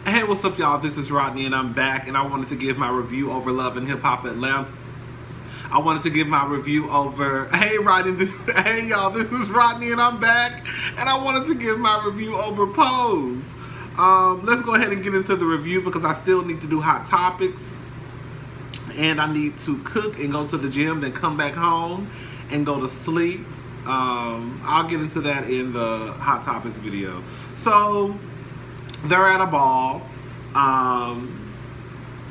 Hey, what's up, y'all? This is Rodney, and I'm back, and I wanted to give my review over Love and Hip Hop Atlanta. I wanted to give my review over. Hey, Rodney. Hey, y'all. This is Rodney, and I'm back, and I wanted to give my review over Pose. Let's go ahead and get into the review because I still need to do hot topics, and I need to cook and go to the gym, then come back home and go to sleep. I'll get into that in the hot topics video. So they're at a ball.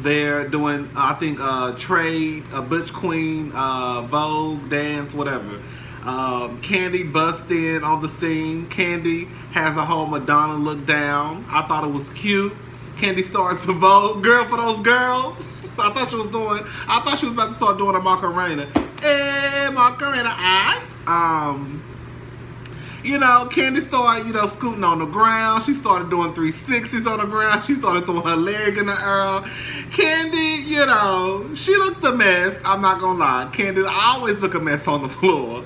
They're doing, I think, trade, Butch Queen, Vogue, dance, whatever. Candy busts in on the scene. Candy has a whole Madonna look down. I thought it was cute. Candy starts to Vogue. Girl for those girls. I thought she was about to start doing a Macarena. Hey, Macarena, Candy started, scooting on the ground. She started doing 360s on the ground. She started throwing her leg in the air. Candy, she looked a mess. I'm not gonna lie. Candy, I always look a mess on the floor.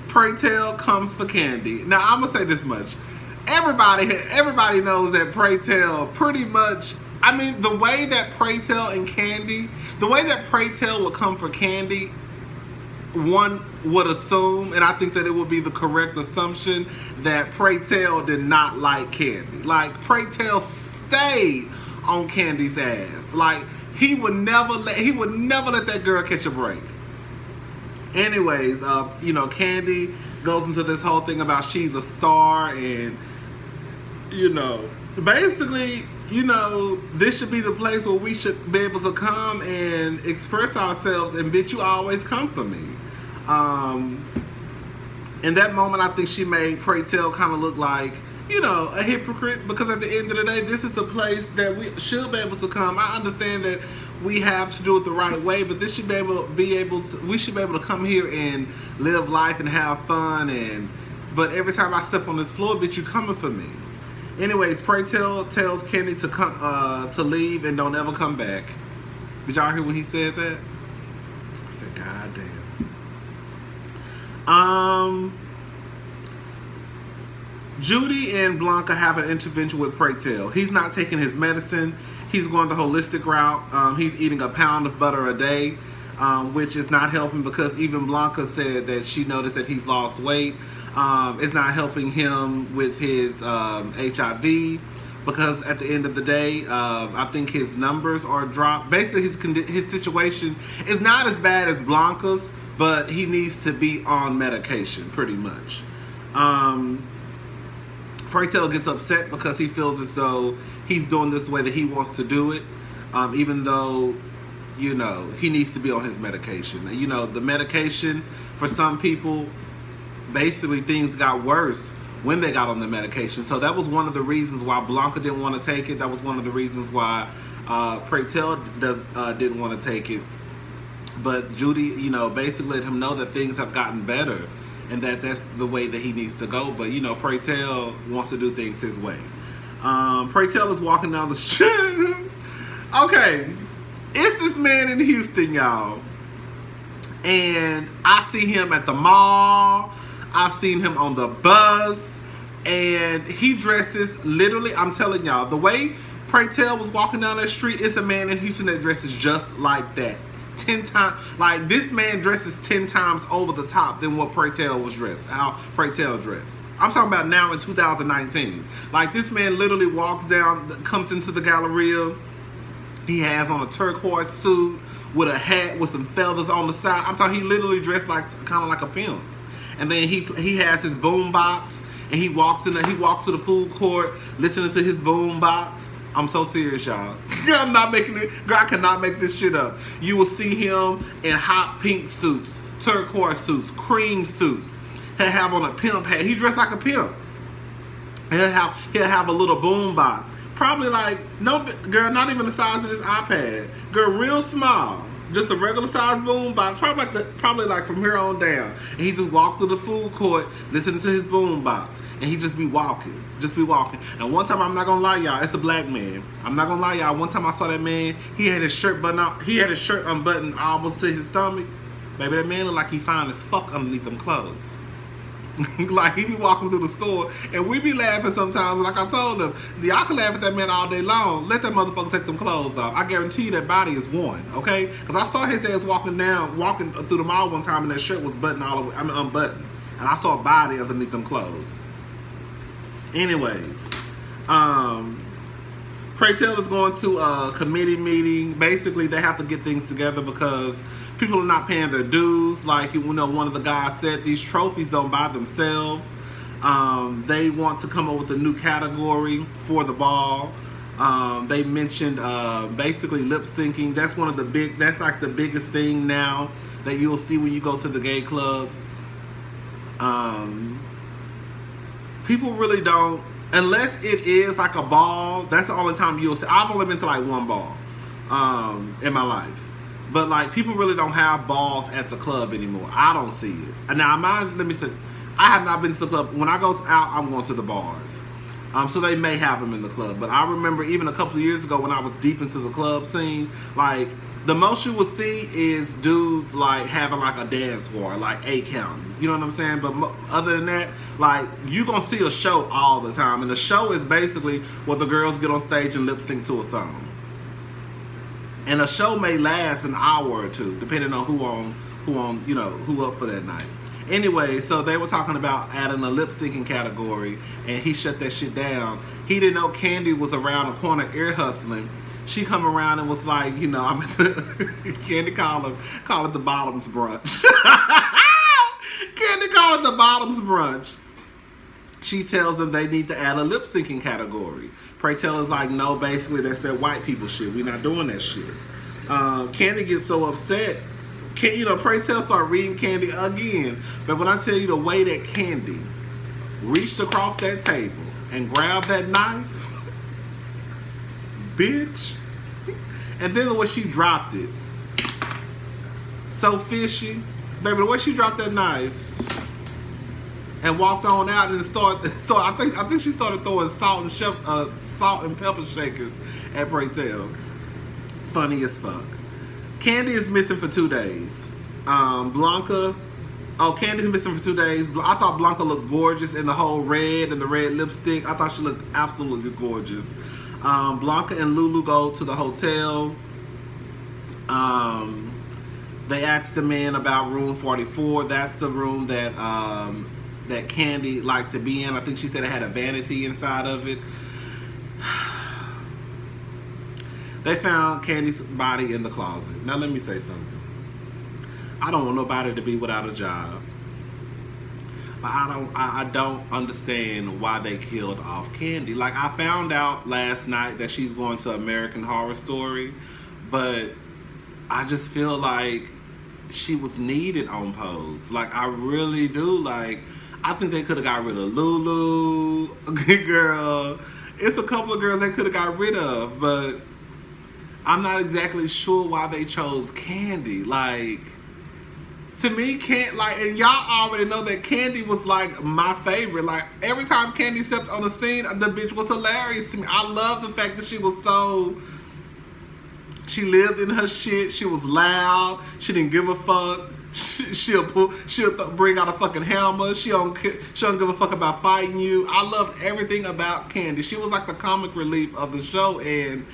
Pray Tell comes for Candy. Now, I'm gonna say this much. Everybody knows that Pray Tell pretty much, the way that Pray Tell and Candy, the way that Pray Tell would come for Candy, one would assume, and I think that it would be the correct assumption, that Pray Tell did not like Candy. Like, Pray Tell stayed on Candy's ass. Like, he would never let that girl catch a break. Anyways, Candy goes into this whole thing about she's a star, and basically, this should be the place where we should be able to come and express ourselves, and bitch, you always come for me. In that moment, I think she made Pray Tell kind of look like, a hypocrite, because at the end of the day, this is a place that we should be able to come. I understand that we have to do it the right way, but this should we should be able to come here and live life and have fun, but every time I step on this floor, bitch, you coming for me. Anyways, Pray Tell tells Candy to leave and don't ever come back. Did y'all hear when he said that? I said, God damn. Judy and Blanca have an intervention with Pray Tell. He's not taking his medicine. He's going the holistic route. He's eating a pound of butter a day, which is not helping, because even Blanca said that she noticed that he's lost weight. It's not helping him with his HIV, because at the end of the day, I think his numbers are dropped. Basically, his situation is not as bad as Blanca's, but he needs to be on medication, pretty much. Pray Tell gets upset because he feels as though he's doing this way that he wants to do it, even though, he needs to be on his medication. The medication, for some people, basically things got worse when they got on the medication. So that was one of the reasons why Blanca didn't want to take it. That was one of the reasons why Pray Tell didn't want to take it. But Judy, basically let him know that things have gotten better, and that that's the way that he needs to go. But, Pray Tell wants to do things his way. Pray Tell is walking down the street. Okay, it's this man in Houston, y'all. And I see him at the mall. I've seen him on the bus. And he dresses, literally, I'm telling y'all, the way Pray Tell was walking down that street, it's a man in Houston that dresses just like that. 10 times, like, this man dresses 10 times over the top than what Pray Tell was dressed, how Pray Tell dressed. I'm talking about now in 2019. Like, this man literally walks down, comes into the Galleria. He has on a turquoise suit with a hat with some feathers on the side. I'm talking, he literally dressed like kind of like a pimp. And then he has his boom box, and he walks to the food court listening to his boom box. I'm so serious, y'all. I'm not making it. Girl, I cannot make this shit up. You will see him in hot pink suits, turquoise suits, cream suits. He'll have on a pimp hat. He dressed like a pimp. He'll have a little boom box. Probably like, no, girl, not even the size of this iPad. Girl, real small. Just a regular size boom box. Probably like from here on down. And he just walked through the food court listening to his boom box. And he just be walking. And one time, I'm not gonna lie, y'all, it's a black man. I'm not gonna lie, y'all. One time I saw that man, he had his shirt unbuttoned almost to his stomach. Baby, that man looked like he fine as fuck underneath them clothes. Like, he be walking through the store, and we be laughing sometimes. Like I told him, y'all can laugh at that man all day long. Let that motherfucker take them clothes off. I guarantee you that body is one, okay? Because I saw his ass walking through the mall one time, and that shirt was unbuttoned. And I saw a body underneath them clothes. Anyways, Pray Tell is going to a committee meeting. Basically, they have to get things together because people are not paying their dues. Like, you know, one of the guys said, these trophies don't buy themselves. They want to come up with a new category for the ball. They mentioned basically lip syncing. That's like the biggest thing now that you'll see when you go to the gay clubs. People really don't, unless it is like a ball. That's the only time you'll see. I've only been to like one ball in my life. But, like, people really don't have balls at the club anymore. I don't see it. Now, let me say, I have not been to the club. When I go out, I'm going to the bars. So they may have them in the club. But I remember even a couple of years ago when I was deep into the club scene, like, the most you will see is dudes, like, having, like, a dance floor, like, 8 counting. You know what I'm saying? But other than that, like, you're going to see a show all the time. And the show is basically where the girls get on stage and lip sync to a song. And a show may last an hour or two, depending on who up for that night. Anyway, so they were talking about adding a lip syncing category, and he shut that shit down. He didn't know Candy was around the corner ear hustling. She come around and was like, you know, I'm at the Candy call it the bottoms brunch. Candy call it the bottoms brunch. She tells them they need to add a lip syncing category. Pray Tell is like, no, basically that's that white people shit. We're not doing that shit. Candy gets so upset. Pray Tell start reading Candy again. But when I tell you the way that Candy reached across that table and grabbed that knife, bitch, and then the way she dropped it, so fishy, baby. The way she dropped that knife and walked on out and started. I think she started throwing salt and pepper shakers at Pray Tell. Funny as fuck. Candy is missing for 2 days. Blanca. Oh, Candy's missing for 2 days. I thought Blanca looked gorgeous in the whole red and the red lipstick. I thought she looked absolutely gorgeous. Blanca and Lulu go to the hotel. They asked the man about room 44. That's the room that that Candy liked to be in. I think she said it had a vanity inside of it. They found Candy's body in the closet. Now let me say something. I don't want nobody to be without a job. But I don't understand why they killed off Candy. Like, I found out last night that she's going to American Horror Story, but I just feel like she was needed on Pose. Like, I really do. Like, I think they could have got rid of Lulu. Girl, it's a couple of girls they could have got rid of, but I'm not exactly sure why they chose Candy. Like, to me, and y'all already know that Candy was like my favorite. Like, every time Candy stepped on the scene, the bitch was hilarious to me. I love the fact that she lived in her shit. She was loud. She didn't give a fuck. She'll bring out a fucking hammer. She don't give a fuck about fighting you. I loved everything about Candy. She was like the comic relief of the show, and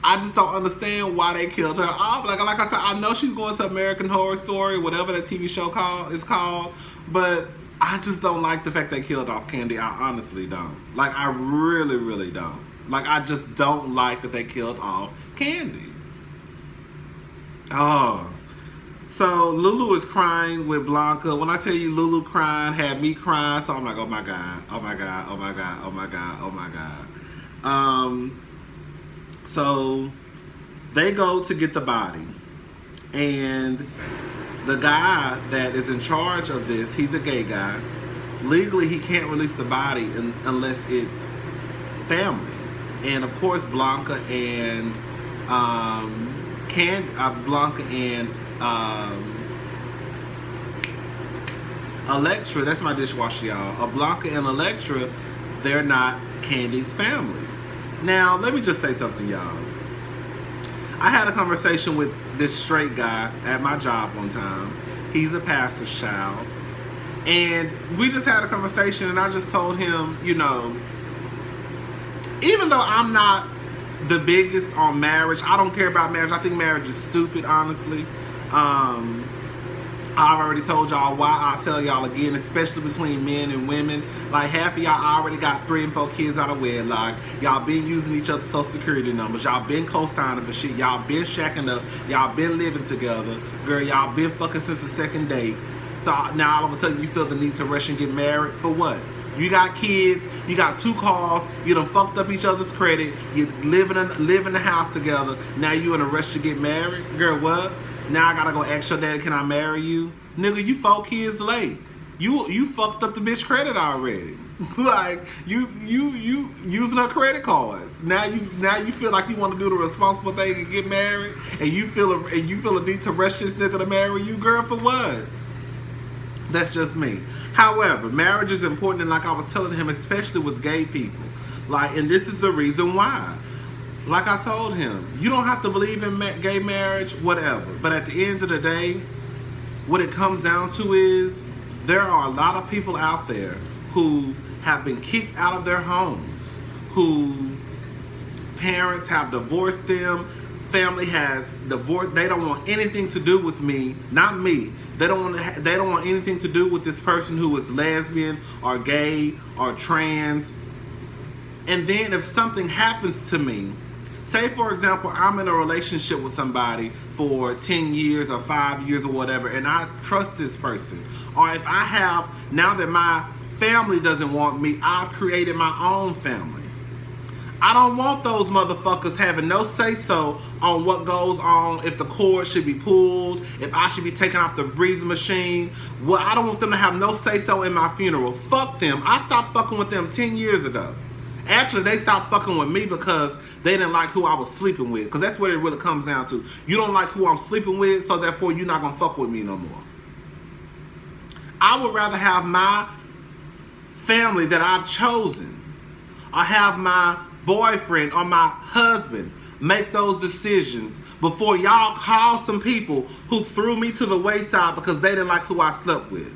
I just don't understand why they killed her off. Like I said, I know she's going to American Horror Story, whatever that TV show is called, but I just don't like the fact they killed off Candy. I honestly don't. Like, I really, really don't. Like, I just don't like that they killed off Candy. Oh. So Lulu is crying with Blanca. When I tell you Lulu crying had me crying, so I'm like, oh my God, oh my God, oh my God, oh my God, oh my God. So they go to get the body, and the guy that is in charge of this, he's a gay guy. Legally, he can't release the body unless it's family. And of course, Blanca and Electra, that's my dishwasher, y'all. Blanca and Electra, they're not Candy's family. Now, let me just say something, y'all. I had a conversation with this straight guy at my job one time. He's a pastor's child. And we just had a conversation, and I just told him, you know, even though I'm not the biggest on marriage, I don't care about marriage. I think marriage is stupid, honestly. I've already told y'all why. I'll tell y'all again, especially between men and women. Like, half of y'all already got 3 and 4 kids out of wedlock. Y'all been using each other's social security numbers. Y'all been co-signing for shit. Y'all been shacking up. Y'all been living together. Girl, y'all been fucking since the second date. So now all of a sudden you feel the need to rush and get married. For what? You got kids, you got 2 cars, you done fucked up each other's credit, you live in the house together, now you in a rush to get married? Girl, what? Now I gotta go ask your daddy, can I marry you? Nigga, you 4 kids late. You fucked up the bitch credit already. Like, you using her credit cards. Now you feel like you want to do the responsible thing and get married, and you feel a need to rush this nigga to marry you, girl, for what? That's just me. However, marriage is important, and like I was telling him, especially with gay people, like, and this is the reason why. Like I told him, you don't have to believe in gay marriage, whatever. But at the end of the day, what it comes down to is there are a lot of people out there who have been kicked out of their homes, who parents have divorced them, family has divorced. They don't want anything to do with me, not me. They don't want anything to do with this person who is lesbian or gay or trans. And then if something happens to me, say for example, I'm in a relationship with somebody for 10 years or 5 years or whatever, and I trust this person. Or if I have, now that my family doesn't want me, I've created my own family. I don't want those motherfuckers having no say-so on what goes on, if the cord should be pulled, if I should be taken off the breathing machine. Well, I don't want them to have no say-so in my funeral. Fuck them. I stopped fucking with them 10 years ago. Actually, they stopped fucking with me because they didn't like who I was sleeping with. Because that's what it really comes down to. You don't like who I'm sleeping with, so therefore you're not going to fuck with me no more. I would rather have my family that I've chosen, or have my boyfriend or my husband make those decisions before y'all call some people who threw me to the wayside because they didn't like who I slept with.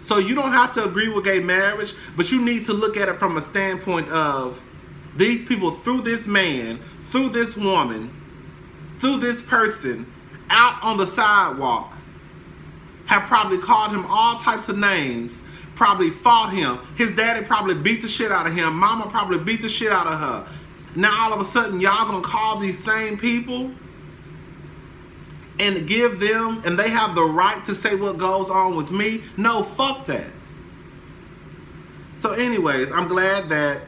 So you don't have to agree with gay marriage, but you need to look at it from a standpoint of these people threw this man, threw this woman, threw this person out on the sidewalk, have probably called him all types of names, probably fought him. His daddy probably beat the shit out of him. Mama probably beat the shit out of her. Now all of a sudden y'all gonna call these same people and give them, and they have the right to say what goes on with me? No, fuck that. So anyways, I'm glad that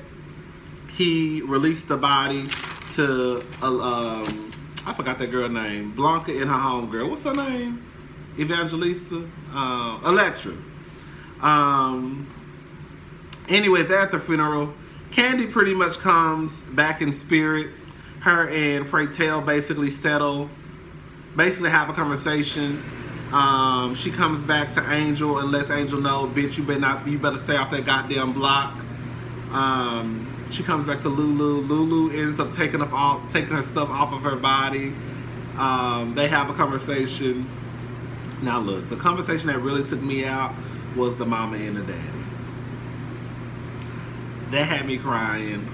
he released the body to, I forgot that girl name, Blanca and her homegirl. What's her name? Evangelista? Electra. Anyways, at the funeral, Kandi pretty much comes back in spirit. Her and Pray Tell basically settle, basically have a conversation. She comes back to Angel and lets Angel know, bitch, you better stay off that goddamn block. She comes back to Lulu. Lulu ends up taking her stuff off of her body. They have a conversation. Now look, the conversation that really took me out was the mama and the daddy. That had me crying.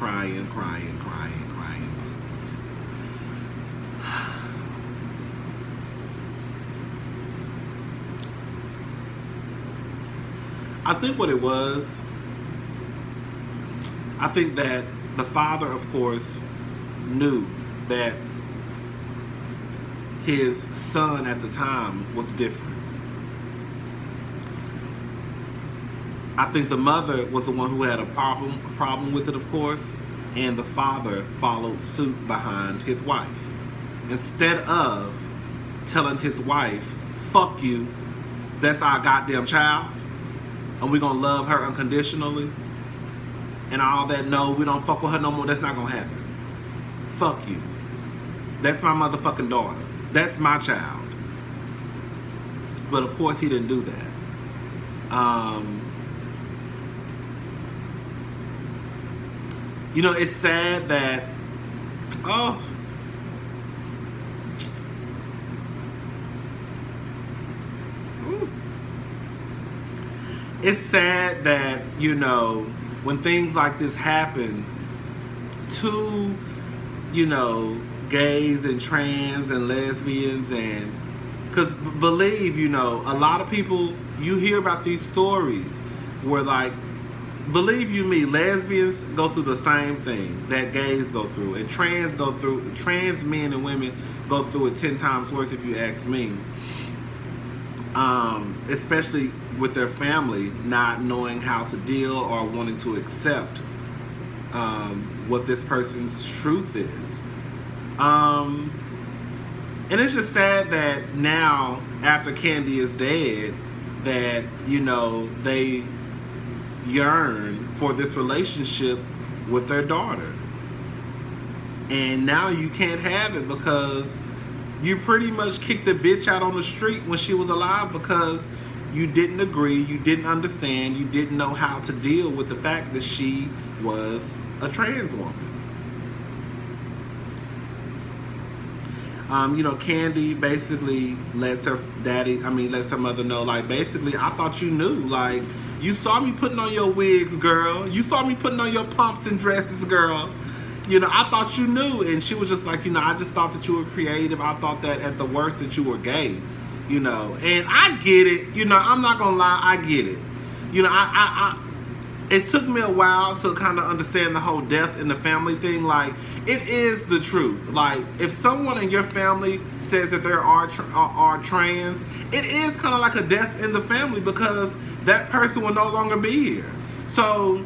I think what it was, I think that the father, of course, knew that his son at the time was different. I think the mother was the one who had a problem with it, of course, and the father followed suit behind his wife. Instead of telling his wife, fuck you, that's our goddamn child, and we're gonna love her unconditionally, and all that, no, we don't fuck with her no more, that's not gonna happen. Fuck you. That's my motherfucking daughter. That's my child. But of course he didn't do that. You know, it's sad that, it's sad that, you know, when things like this happen to, you know, gays and trans and lesbians, and because believe, you know, a lot of people, you hear about these stories where, like, believe you me, lesbians go through the same thing that gays go through, and trans men and women go through it 10 times worse, if you ask me. Especially with their family not knowing how to deal or wanting to accept what this person's truth is. And it's just sad that now, after Kandi is dead, that, you know, they yearn for this relationship with their daughter. And now you can't have it because you pretty much kicked the bitch out on the street when she was alive because you didn't agree, you didn't understand, you didn't know how to deal with the fact that she was a trans woman. You know, Kandi basically lets her mother know, like, basically, I thought you knew. Like, you saw me putting on your wigs, girl. You saw me putting on your pumps and dresses, girl. You know, I thought you knew. And she was just like, you know, I just thought that you were creative. I thought that at the worst that you were gay. You know, and I get it. You know, I'm not gonna lie, I get it. You know, it took me a while to kind of understand the whole death in the family thing. Like, it is the truth. Like, if someone in your family says that there are trans, it is kind of like a death in the family because that person will no longer be here. So,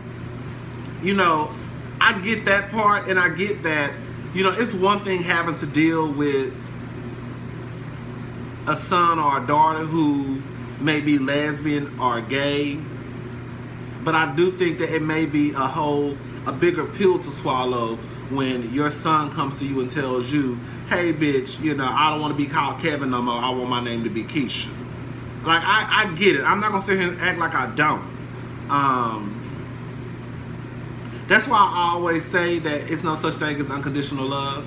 you know, I get that part, and I get that, you know, it's one thing having to deal with a son or a daughter who may be lesbian or gay, but I do think that it may be a bigger pill to swallow when your son comes to you and tells you, hey bitch, you know, I don't want to be called Kevin no more, I want my name to be Keisha. Like, I get it. I'm not gonna sit here and act like I don't. That's why I always say that it's no such thing as unconditional love.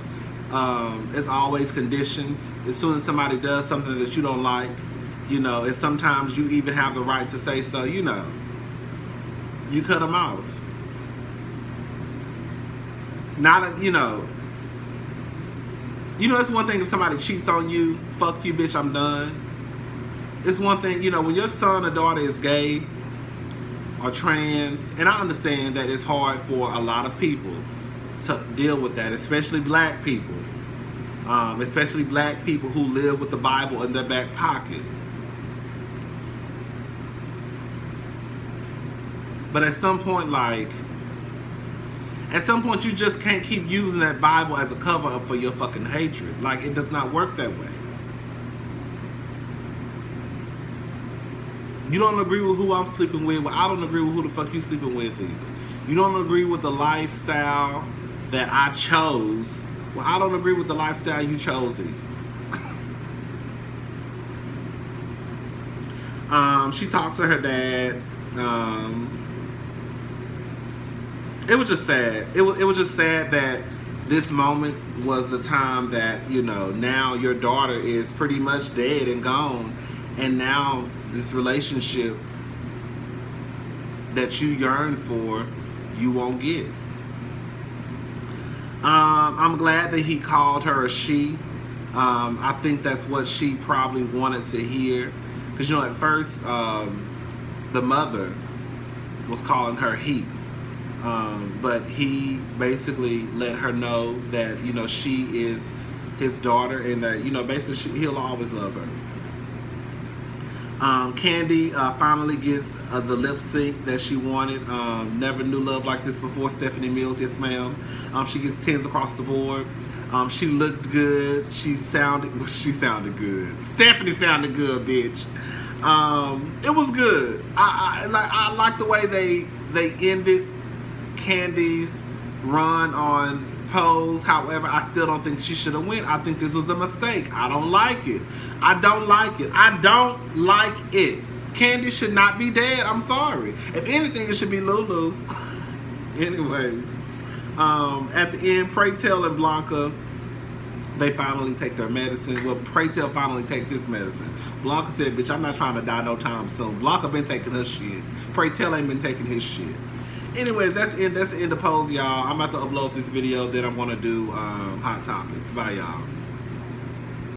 It's always conditions. As soon as somebody does something that you don't like, you know, and sometimes you even have the right to say so, you know, you cut them off. You know, it's one thing if somebody cheats on you, fuck you, bitch, I'm done. It's one thing, you know, when your son or daughter is gay or trans, and I understand that it's hard for a lot of people to deal with that, especially black people. Especially black people who live with the Bible in their back pocket. But at some point, you just can't keep using that Bible as a cover up for your fucking hatred. Like, it does not work that way. You don't agree with who I'm sleeping with. Well, I don't agree with who the fuck you sleeping with either. You don't agree with the lifestyle that I chose. Well, I don't agree with the lifestyle you chose either. She talked to her dad. It was just sad. It was just sad that this moment was the time that, you know, now your daughter is pretty much dead and gone, and now this relationship that you yearn for, you won't get. I'm glad that he called her a she. I think that's what she probably wanted to hear, because, you know, at first the mother was calling her he. But he basically let her know that, you know, she is his daughter, and that, you know, basically he'll always love her. Kandi finally gets the lip sync that she wanted. Never knew love like this before. Stephanie Mills, yes ma'am. She gets 10s across the board. She looked good. She sounded good. Stephanie sounded good, bitch. It was good. I like the way they ended Kandi's run on Pose. However, I still don't think she should have went. I think this was a mistake. I don't like it. I don't like it. Kandi should not be dead. I'm sorry. If anything, it should be Lulu. Anyways, at the end, Pray Tell and Blanca they finally take their medicine. Well, Pray Tell finally takes his medicine. Blanca said, bitch, I'm not trying to die no time soon. Blanca been taking her shit. Pray Tell ain't been taking his shit. Anyways, that's the end of Pose, y'all. I'm about to upload this video, then I'm going to do Hot Topics. Bye, y'all.